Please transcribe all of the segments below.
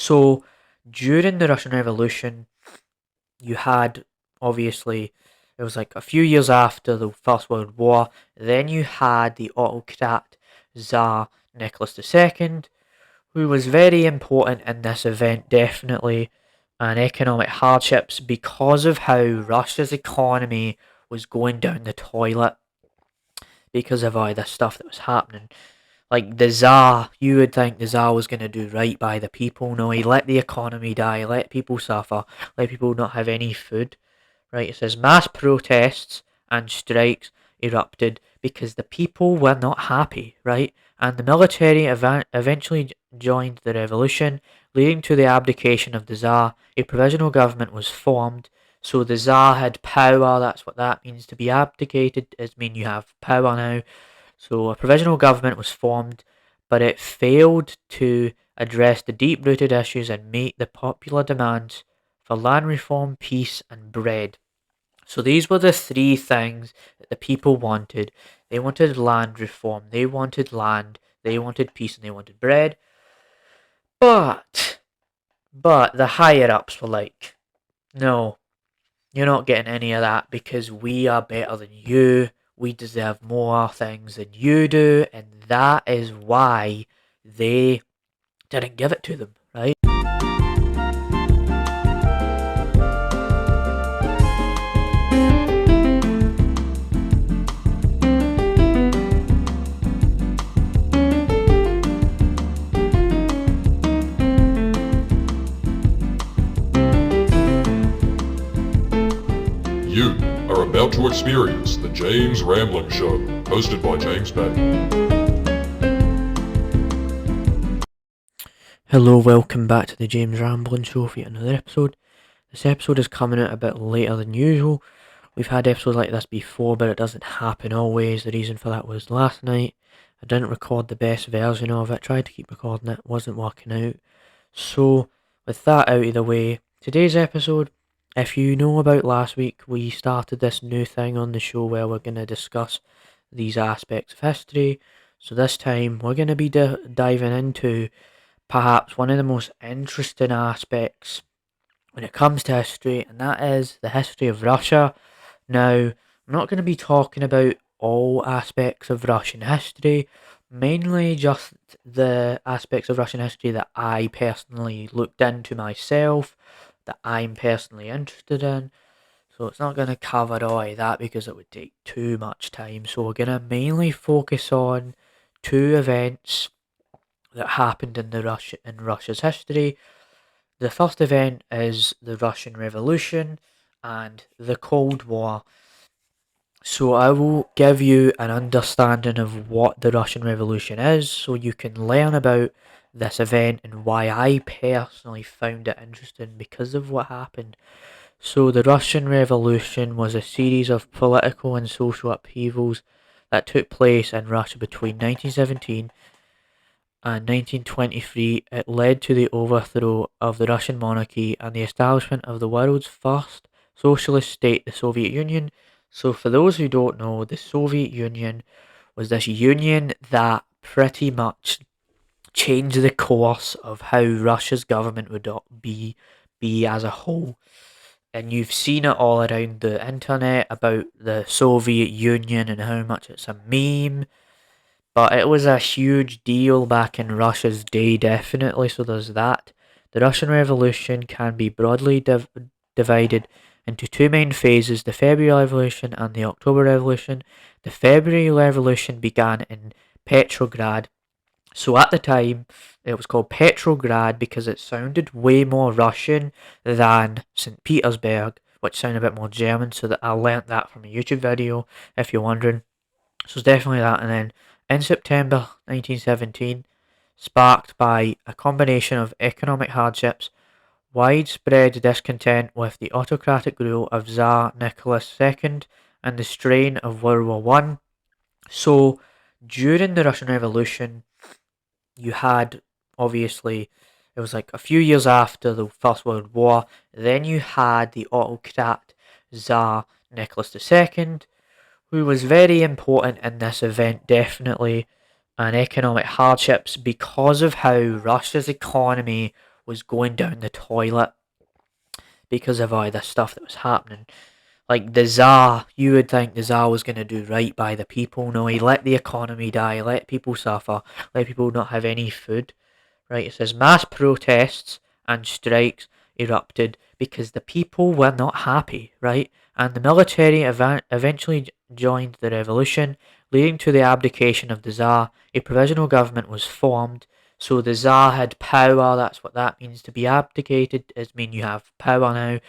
So during the Russian Revolution, you had obviously it was like a few years after the First World War. Then you had the autocrat Tsar Nicholas II, who was very important in this event, definitely, and economic hardships because of how Russia's economy was going down the toilet because of all this stuff that was happening. Like the Tsar, you would think the Tsar was going to do right by the people. No, he let the economy die, let people suffer, let people not have any food. Right, it says mass protests and strikes erupted because the people were not happy, right? And the military eventually joined the revolution, leading to the abdication of the Tsar. A provisional government was formed, so the Tsar had power. That's what that means. To be abdicated is mean you have power now. So a provisional government was formed, but it failed to address the deep-rooted issues and meet the popular demands for land reform, peace, and bread. So these were the three things that the people wanted. They wanted land reform, they wanted land, they wanted peace, and they wanted bread. But the higher ups were like, no, you're not getting any of that because we are better than you. We deserve more things than you do, and that is why they didn't give it to them, right? You are about to experience the James Rambling Show, hosted by James Patton. Hello, welcome back to the James Rambling Show for yet another episode. This episode is coming out a bit later than usual. We've had episodes like this before, but it doesn't happen always. The reason for that was last night I didn't record the best version of it. Tried to keep recording it, wasn't working out. So, with that out of the way, today's episode, if you know about last week, we started this new thing on the show where we're going to discuss these aspects of history. So this time we're going to be diving into perhaps one of the most interesting aspects when it comes to history, and that is the history of Russia. Now, I'm not going to be talking about all aspects of Russian history, mainly just the aspects of Russian history that I personally looked into myself, that I'm personally interested in. So it's not going to cover all of that because it would take too much time. So we're going to mainly focus on two events that happened in Russia's history. The first event is the Russian Revolution and the Cold War. So I will give you an understanding of what the Russian Revolution is so you can learn about this event and why I personally found it interesting because of what happened. So the Russian Revolution was a series of political and social upheavals that took place in Russia between 1917 and 1923. It led to the overthrow of the Russian monarchy and the establishment of the world's first socialist state, the Soviet Union. So, for those who don't know, the Soviet Union was this union that pretty much changed the course of how Russia's government would be as a whole. And you've seen it all around the internet about the Soviet Union and how much it's a meme, but it was a huge deal back in Russia's day, definitely, so there's that. The Russian Revolution can be broadly divided into two main phases, the February Revolution and the October Revolution. The February Revolution began in Petrograd. So at the time, it was called Petrograd because it sounded way more Russian than St. Petersburg, which sounded a bit more German, so that I learnt that from a YouTube video, if you're wondering. So it's definitely that. And then in September 1917, sparked by a combination of economic hardships, widespread discontent with the autocratic rule of Tsar Nicholas II, and the strain of World War One. So during the Russian Revolution, you had obviously it was like a few years after the First World War. Then you had the autocrat Tsar Nicholas II, who was very important in this event, definitely, and economic hardships because of how Russia's economy was going down the toilet because of all this stuff that was happening. Like the Tsar, you would think the Tsar was going to do right by the people. No, he let the economy die, let people suffer, let people not have any food. Right? It says mass protests and strikes erupted because the people were not happy, right? And the military eventually joined the revolution, leading to the abdication of the Tsar. A provisional government was formed. So the Tsar had power. That's what that means. To be abdicated is mean you have power now.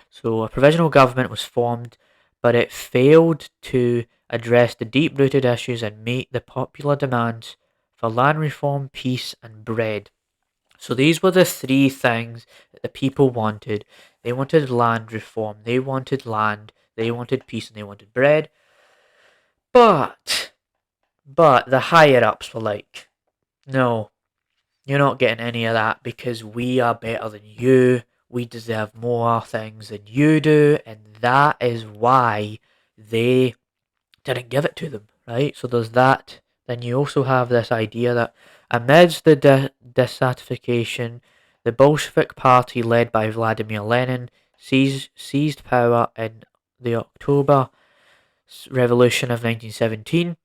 So a provisional government was formed, but it failed to address the deep-rooted issues and meet the popular demands for land reform, peace, and bread. So these were the three things that the people wanted. They wanted land reform, they wanted land, they wanted peace, and they wanted bread. But, but the higher ups were like, no, you're not getting any of that because we are better than you. We deserve more things than you do, and that is why they didn't give it to them, right? So there's that. Then you also have this idea that amidst the dissatisfaction, the Bolshevik Party, led by Vladimir Lenin, seized power in the October Revolution of 1917.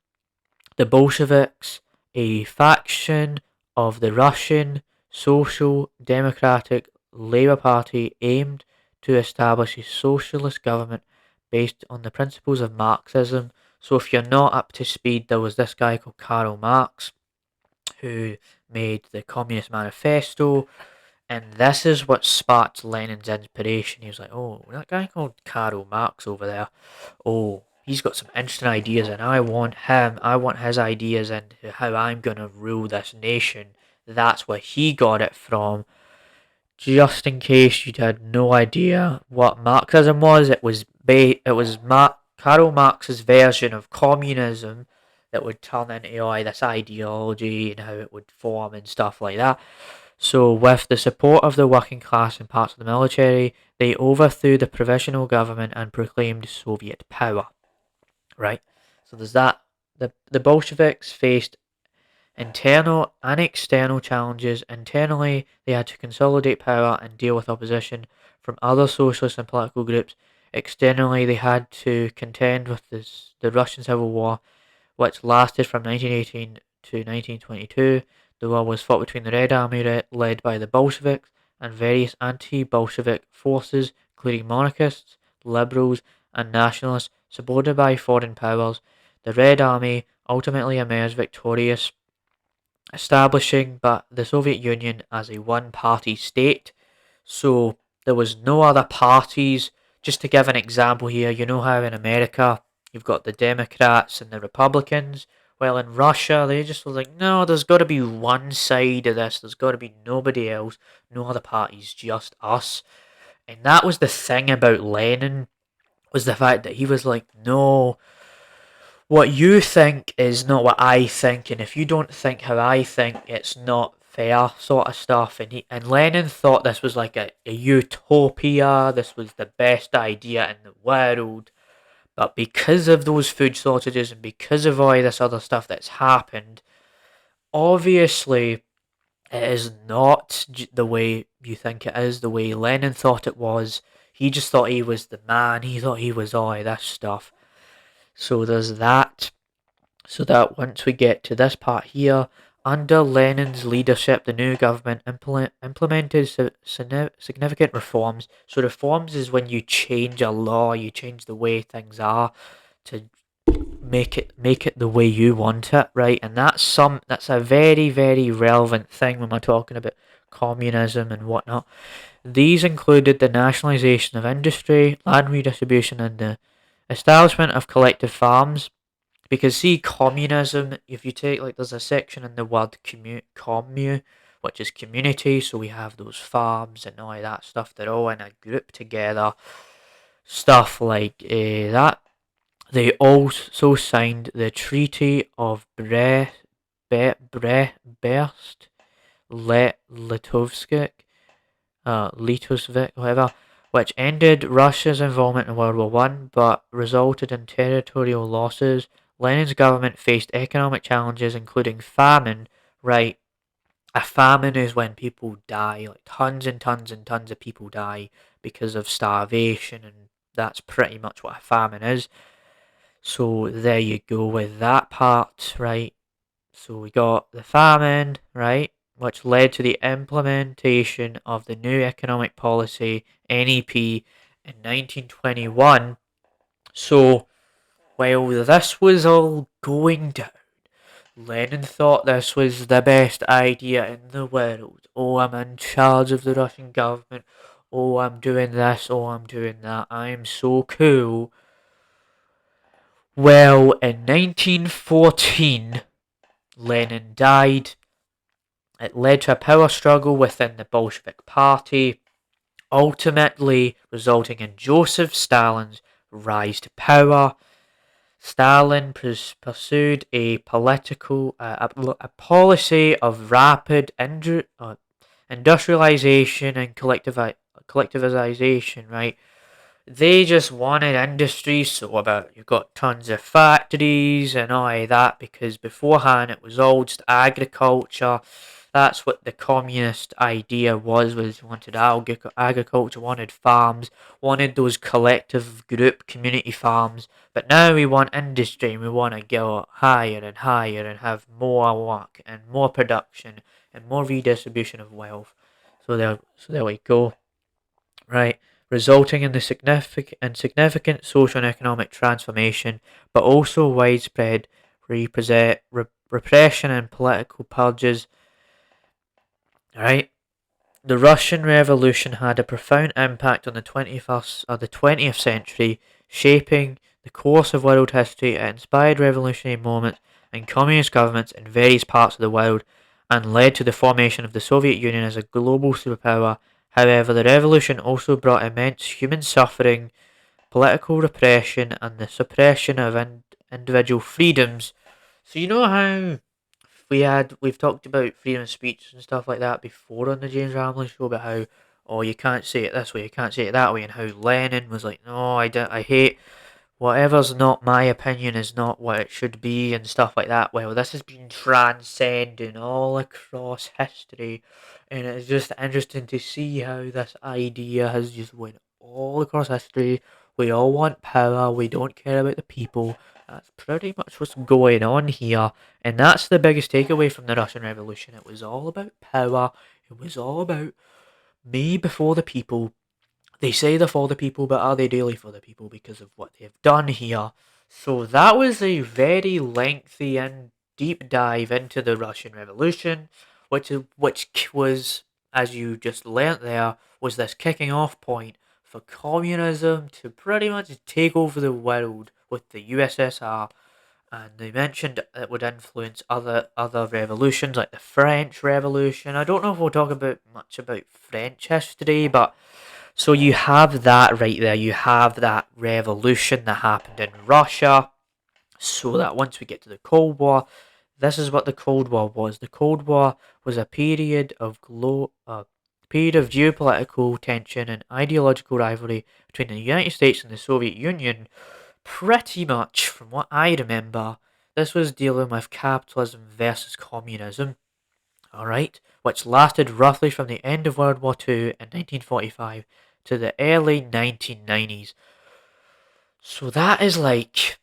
The Bolsheviks, a faction of the Russian Social Democratic Labour Party, aimed to establish a socialist government based on the principles of Marxism. So, if you're not up to speed, there was this guy called Karl Marx who made the Communist Manifesto, and this is what sparked Lenin's inspiration. He was like, oh, that guy called Karl Marx over there, oh, he's got some interesting ideas, and I want him. I want his ideas and how I'm gonna rule this nation. That's where he got it from. Just in case you had no idea what Marxism was, Karl Marx's version of communism that would turn into this ideology and how it would form and stuff like that. So, with the support of the working class and parts of the military, they overthrew the provisional government and proclaimed Soviet power. Right? So there's that. The Bolsheviks faced internal and external challenges. Internally, they had to consolidate power and deal with opposition from other socialist and political groups. Externally, they had to contend with the Russian Civil War, which lasted from 1918 to 1922. The war was fought between the Red Army, led by the Bolsheviks, and various anti-Bolshevik forces, including monarchists, liberals, and nationalists, supported by foreign powers. The Red Army ultimately emerged victorious, establishing the Soviet Union as a one-party state. So there was no other parties. Just to give an example here, you know how in America you've got the Democrats and the Republicans. Well, in Russia, they just were like, no, there's got to be one side of this. There's got to be nobody else, no other parties, just us. And that was the thing about Lenin, was the fact that he was like, no, what you think is not what I think, and if you don't think how I think, it's not fair, sort of stuff. And Lenin thought this was like a utopia. This was the best idea in the world. But because of those food shortages and because of all this other stuff that's happened, obviously it is not the way you think it is, the way Lenin thought it was. He just thought he was the man. He thought he was all this stuff. So there's that. So that once we get to this part here, under Lenin's leadership, the new government implemented significant reforms. So reforms is when you change a law, you change the way things are to make it the way you want it, right? And that's a very, very relevant thing when we're talking about communism and whatnot. These included the nationalisation of industry, land redistribution, and the establishment of collective farms. Because see, communism, if you take, like, there's a section in the word commune, which is community, so we have those farms and all that stuff, they're all in a group together, stuff like that. They also signed the Treaty of Brest, Litovsk, whatever, which ended Russia's involvement in World War One, but resulted in territorial losses. Lenin's government faced economic challenges, including famine. Right, A famine is when people die, like tons and tons and tons of people die because of starvation, and that's pretty much what a famine is. So there you go with that part, right? So we got the famine, right, which led to the implementation of the new economic policy (NEP) in 1921. So while this was all going down, Lenin thought this was the best idea in the world. Oh, I'm in charge of the Russian government. Oh, I'm doing this. Oh, I'm doing that. I'm so cool. Well, in 1914, Lenin died. It led to a power struggle within the Bolshevik Party, ultimately resulting in Joseph Stalin's rise to power. Stalin pursued a a policy of rapid industrialization and collectivization, right? They just wanted industry, so about you've got tons of factories and all of that, because beforehand it was all just agriculture. That's what the communist idea was wanted agriculture, wanted farms, wanted those collective group community farms. But now we want industry, and we want to go higher and higher and have more work and more production and more redistribution of wealth. So there we go, right? Resulting in the significant social and economic transformation, but also widespread repression and political purges, right? The Russian Revolution had a profound impact on the 20th century, shaping the course of world history. It inspired revolutionary moments and communist governments in various parts of the world and led to the formation of the Soviet Union as a global superpower. However, the revolution also brought immense human suffering, political repression, and the suppression of individual freedoms. So you know how we've talked about freedom of speech and stuff like that before on the James Ramley show, about how, oh, you can't say it this way, you can't say it that way, and how Lenin was like, no, I hate whatever's not my opinion is not what it should be, and stuff like that. Well, this has been transcending all across history, and it's just interesting to see how this idea has just went all across history. We all want power, we don't care about the people. That's pretty much what's going on here, and that's the biggest takeaway from the Russian Revolution. It was all about power, it was all about me before the people. They say they're for the people, but are they really for the people because of what they've done here? So that was a very lengthy and deep dive into the Russian Revolution, which was, as you just learnt there, was this kicking off point for communism to pretty much take over the world with the USSR. And they mentioned it would influence other revolutions like the French Revolution. I don't know if we'll talk about much about French history, but so you have that right there. You have that revolution that happened in Russia. So that once we get to the Cold War, this is what the Cold War was. The Cold War was a period of geopolitical tension and ideological rivalry between the United States and the Soviet Union. Pretty much, from what I remember, this was dealing with capitalism versus communism. Alright, which lasted roughly from the end of World War II in 1945 to the early 1990s. So that is like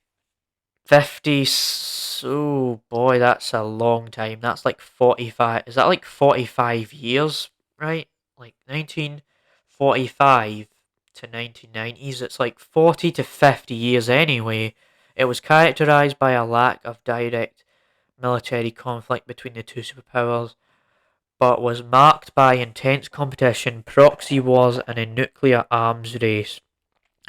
50. So, boy, that's a long time. That's like 45. Is that like 45 years, right? Like 1945 to 1990s. It's like 40 to 50 years anyway. It was characterized by a lack of direct military conflict between the two superpowers, but was marked by intense competition, proxy wars, and a nuclear arms race.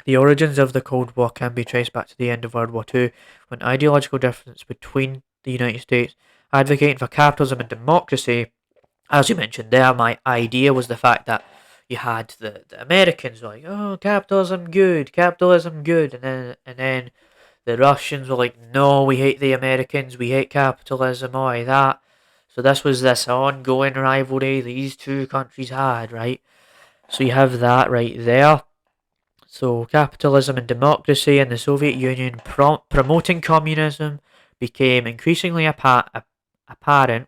The origins of the Cold War can be traced back to the end of World War II, when ideological difference between the United States advocating for capitalism and democracy. As you mentioned there, my idea was the fact that you had the Americans were like, oh, capitalism good, and then the Russians were like, no, we hate the Americans, we hate capitalism, all that. So this was this ongoing rivalry these two countries had, right? So you have that right there. So capitalism and democracy in the Soviet Union promoting communism became increasingly apparent.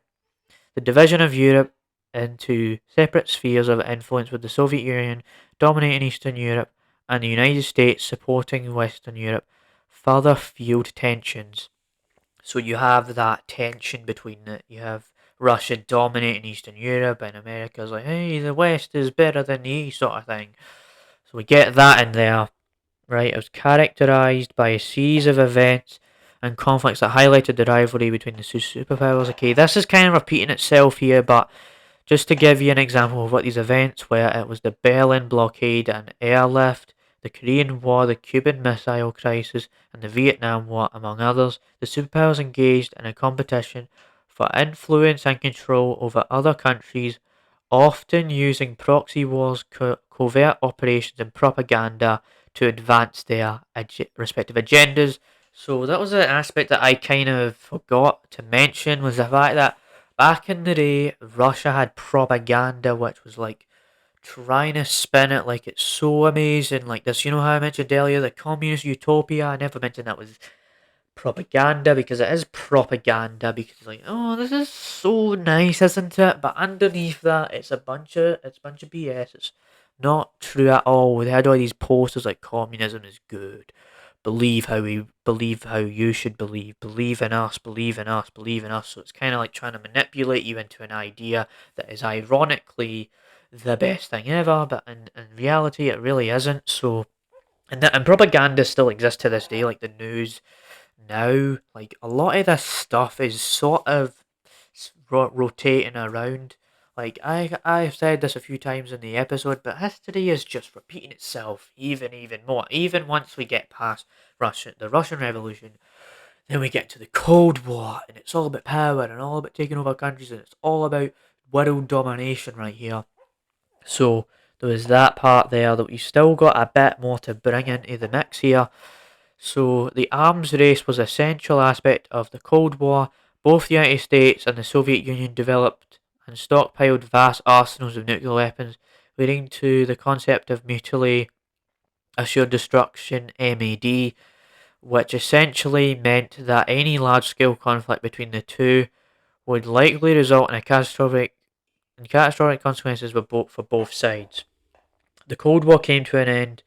the division of Europe into separate spheres of influence, with the Soviet Union dominating Eastern Europe and the United States supporting Western Europe, further fueled tensions. So you have that tension between it. You have Russia dominating Eastern Europe, and America's like, hey, the West is better than the East, sort of thing. So we get that in there, right? It was characterized by a series of events and conflicts that highlighted the rivalry between the two superpowers. Okay, this is kind of repeating itself here, but just to give you an example of what these events were, it was the Berlin blockade and airlift, the Korean War, the Cuban Missile Crisis, and the Vietnam War, among others. The superpowers engaged in a competition for influence and control over other countries, often using proxy wars, covert operations, and propaganda to advance their respective agendas. So that was an aspect that I kind of forgot to mention, was the fact that back in the day, Russia had propaganda, which was like trying to spin it like it's so amazing, like this. You know how I mentioned earlier, the communist utopia? I never mentioned that was propaganda, because it is propaganda, because like, oh, this is so nice, isn't it? But underneath that, it's a bunch of BS. It's not true at all. They had all these posters like communism is good. Believe how you should believe. Believe in us, believe in us, believe in us. So it's kind of like trying to manipulate you into an idea that is ironically the best thing ever, but in reality it really isn't. So and propaganda still exists to this day, like the news now. Like a lot of this stuff is sort of rotating around. Like I've said this a few times in the episode, but history is just repeating itself even more. Even once we get past the Russian Revolution, then we get to the Cold War, and it's all about power and all about taking over countries, and it's all about world domination right here. So there was that part there that we still got a bit more to bring into the mix here. So the arms race was a central aspect of the Cold War. Both the United States and the Soviet Union developed and stockpiled vast arsenals of nuclear weapons, leading to the concept of mutually assured destruction (MAD), which essentially meant that any large-scale conflict between the two would likely result in catastrophic consequences for both sides. The Cold War came to an end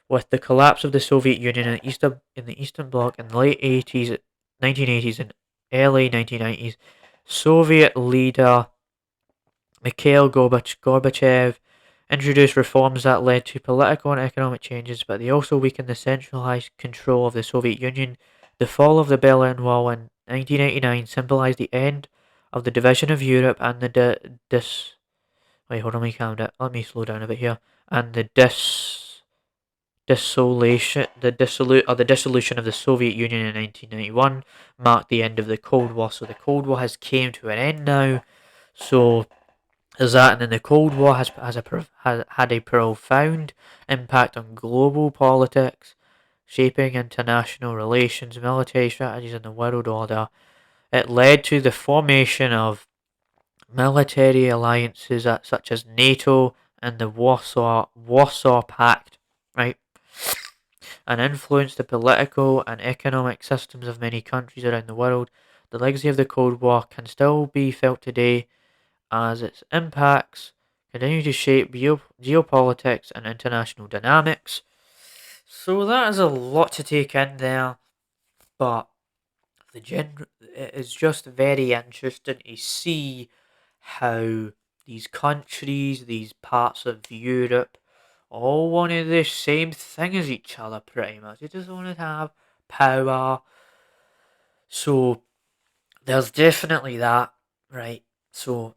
with the collapse of the Soviet Union in the Eastern Bloc in the late 1980s and early 1990s. Soviet leader Mikhail Gorbachev introduced reforms that led to political and economic changes, but they also weakened the centralized control of the Soviet Union. The fall of the Berlin Wall in 1989 symbolized the end of the division of Europe and the wait, hold on, let me slow down a bit here. And the the dissolution of the Soviet Union in 1991 marked the end of the Cold War. So the Cold War has came to an end now. So there's that, and then the Cold War has had a profound impact on global politics, shaping international relations, military strategies, and the world order. It led to the formation of military alliances such as NATO and the Warsaw Pact, right? And influenced the political and economic systems of many countries around the world. The legacy of the Cold War can still be felt today as its impacts continue to shape geopolitics and international dynamics. So that is a lot to take in there, but it is just very interesting to see how these countries, these parts of Europe, all wanted the same thing as each other pretty much. They just wanted to have power. So there's definitely that, right? So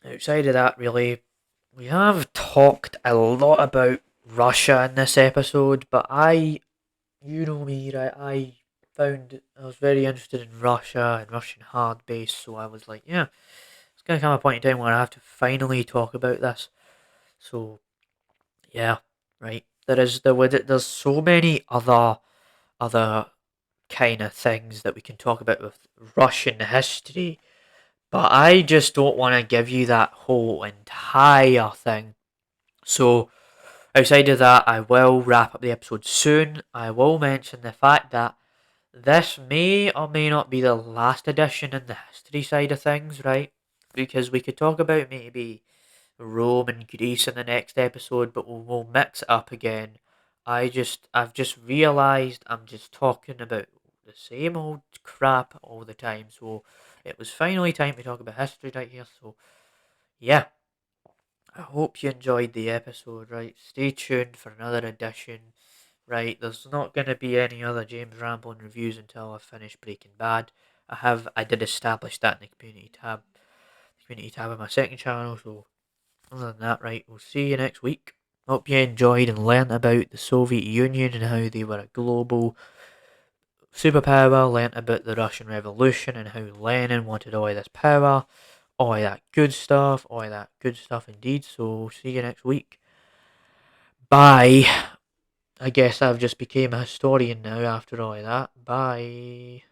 outside of that, really, we have talked a lot about Russia in this episode, but you know me, right? I was very interested in Russia and Russian hard base, so I was like, yeah, it's gonna come a point in time where I have to finally talk about this. So yeah, right. There's so many other kind of things that we can talk about with Russian history, but I just don't want to give you that whole entire thing. So outside of that, I will wrap up the episode soon. I will mention the fact that this may or may not be the last edition in the history side of things, right? because we could talk about maybe Rome and Greece in the next episode, but we'll mix it up again. I've just realised I'm just talking about the same old crap all the time. So it was finally time to talk about history right here. So yeah, I hope you enjoyed the episode. Right, stay tuned for another edition. Right, there's not going to be any other James Rambling reviews until I finish Breaking Bad. I did establish that in the community tab of my second channel. So other than that, right, we'll see you next week. Hope you enjoyed and learnt about the Soviet Union and how they were a global superpower, learnt about the Russian Revolution and how Lenin wanted all of this power, all of that good stuff, all of that good stuff indeed. So, see you next week. Bye. I guess I've just became a historian now after all of that. Bye.